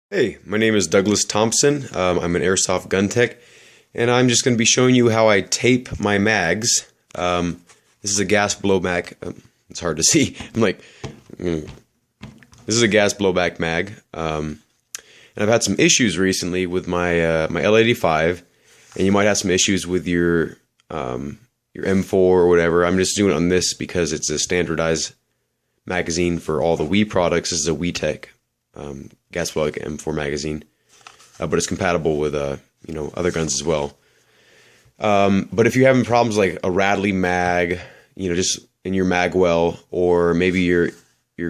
Hey, my name is Douglas Thompson. I'm an Airsoft gun tech, and I'm just going to be showing you how I tape my mags. This is a gas blowback. It's hard to see. This is a gas blowback mag, and I've had some issues recently with my my L85, and you might have some issues with your M4 or whatever. I'm just doing it on this because it's a standardized magazine for all the Wii products. This is a WeTech gas plug M4 magazine, but it's compatible with other guns as well. But if you're having problems like a rattly mag, just in your mag well, or maybe your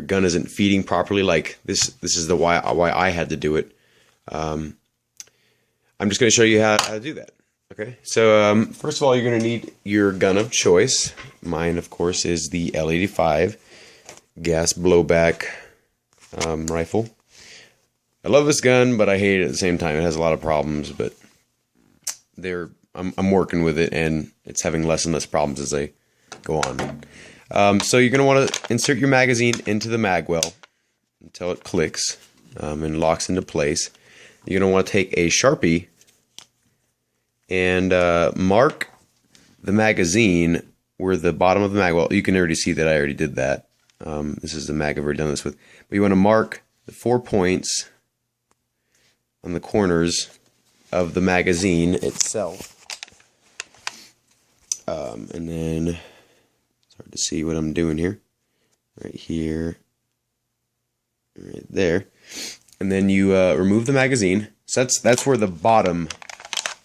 gun isn't feeding properly, like this is the why I had to do it. I'm just going to show you how to do that. Okay, so first of all, you're going to need your gun of choice. Mine, of course, is the L85 gas blowback rifle. I love this gun, but I hate it at the same time. It has a lot of problems, but I'm working with it, and it's having less and less problems as I go on. So you're going to want to insert your magazine into the mag well until it clicks and locks into place. You're going to want to take a Sharpie and mark the magazine where the bottom of the mag well. You can already see that I already did that. This is the mag I've already done this with. But you want to mark the 4 points on the corners of the magazine itself. And then it's hard to see what I'm doing here. Right here. Right there. And then you remove the magazine. So that's where the bottom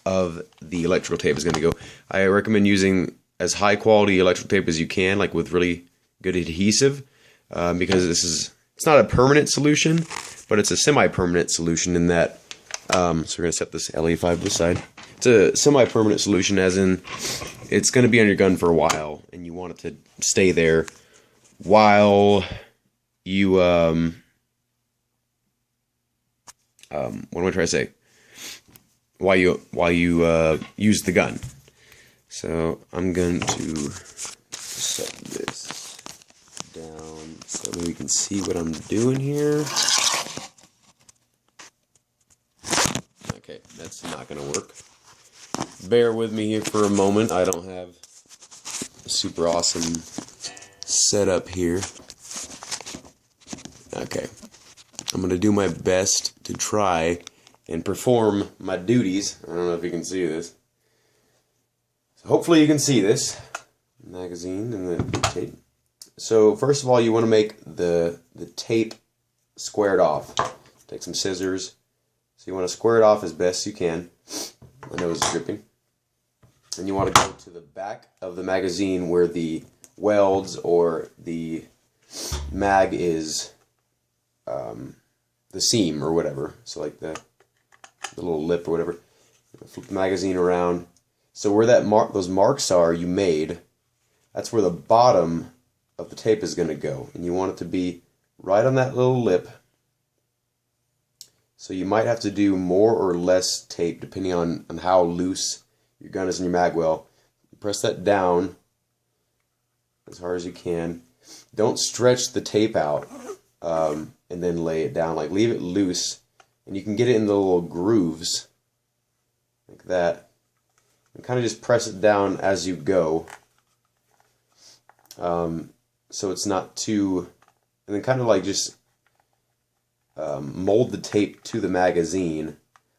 of the electrical tape is going to go. I recommend using as high quality electrical tape as you can, like with really good adhesive, because it's not a permanent solution, but it's a semi-permanent solution in that. So we're going to set this LE5 to the side. It's a semi-permanent solution, as in it's going to be on your gun for a while, and you want it to stay there while you what am I trying to say? While you use the gun. So I'm going to set this down so that we can see what I'm doing here. Okay, that's not going to work. Bear with me here for a moment. I don't have a super awesome setup here. Okay, I'm going to do my best to try and perform my duties. I don't know if you can see this. So hopefully you can see this magazine and the tape. So first of all, you want to make the tape squared off. Take some scissors. So you want to square it off as best you can. My nose is dripping. And you want to go to the back of the magazine where the welds or the mag is, the seam or whatever. So like the little lip or whatever. Flip the magazine around. So where those marks are you made, that's where the bottom of the tape is going to go. And you want it to be right on that little lip. So you might have to do more or less tape depending on how loose your gun is in your mag well. Press that down as hard as you can. Don't stretch the tape out and then lay it down. Like, leave it loose, and you can get it in the little grooves like that. And kind of just press it down as you go, so it's not too. And then kind of like just mold the tape to the magazine.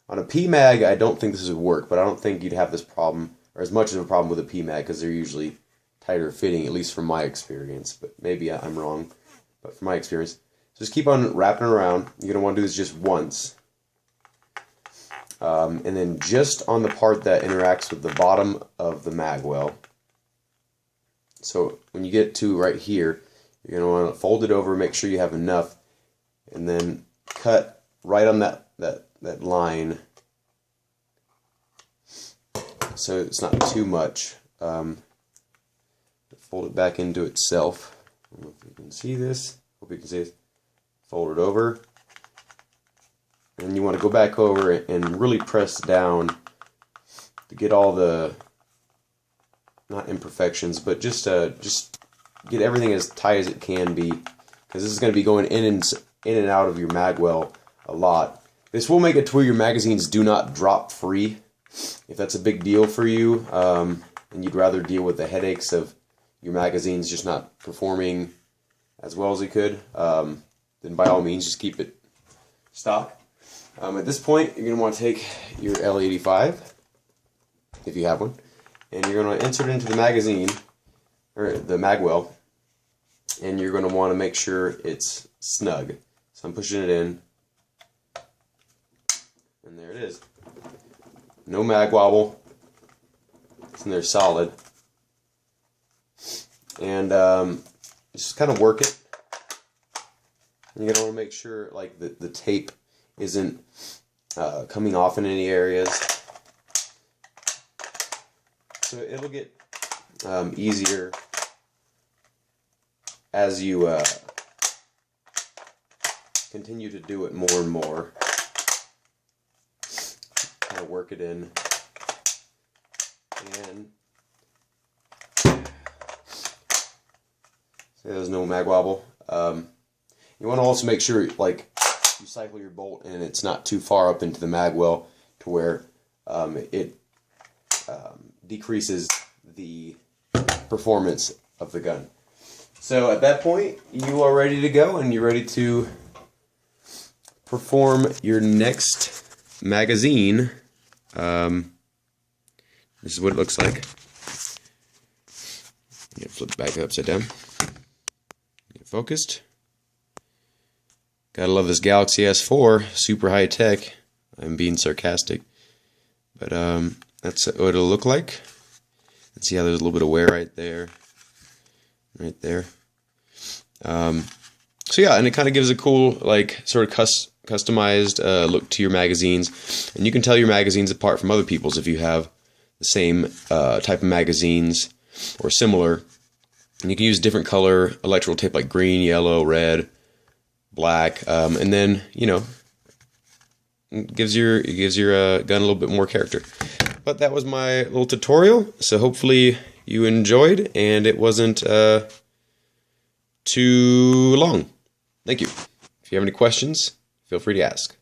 On a PMag, I don't think this would work, but I don't think you'd have this problem, or as much of a problem with a PMag, because they're usually tighter fitting, at least from my experience. But maybe I'm wrong, but from my experience. Just keep on wrapping around. You're going to want to do this just once. And then just on the part that interacts with the bottom of the mag well. So when you get to right here, you're going to want to fold it over, make sure you have enough, and then cut right on that line, so it's not too much. Fold it back into itself. I don't know if you can see this. Hope you can see it. Fold it over, and you want to go back over and really press down to get all the, not imperfections, but just get everything as tight as it can be, because this is going to be going in and out of your mag well a lot. This will make it to where your magazines do not drop free. If that's a big deal for you, and you'd rather deal with the headaches of your magazines just not performing as well as they could, then by all means just keep it stock. At this point, you're going to want to take your L85, if you have one, and you're going to insert it into the magazine, or the mag well, and you're going to want to make sure it's snug. So I'm pushing it in, and there it is. No mag wobble. It's in there solid. And just kind of work it. And you're going to want to make sure like the tape isn't coming off in any areas. So it'll get easier as you continue to do it more and more. Kind of work it in, and there's no mag wobble. You want to also make sure like you cycle your bolt and it's not too far up into the mag well to where it decreases the performance of the gun. So at that point, you are ready to go, and you're ready to perform your next magazine. This is what it looks like. Flip it back upside down. Get focused. Gotta love this Galaxy S4, super high tech. I'm being sarcastic, but that's what it'll look like. Let's see how there's a little bit of wear right there. Right there. So yeah, and it kind of gives a cool, like, sort of customized look to your magazines, and you can tell your magazines apart from other people's if you have the same type of magazines or similar. And you can use different color electrical tape like green, yellow, red, black, and then it gives your gun a little bit more character. But that was my little tutorial, so hopefully you enjoyed, and it wasn't too long. Thank you. If you have any questions, feel free to ask.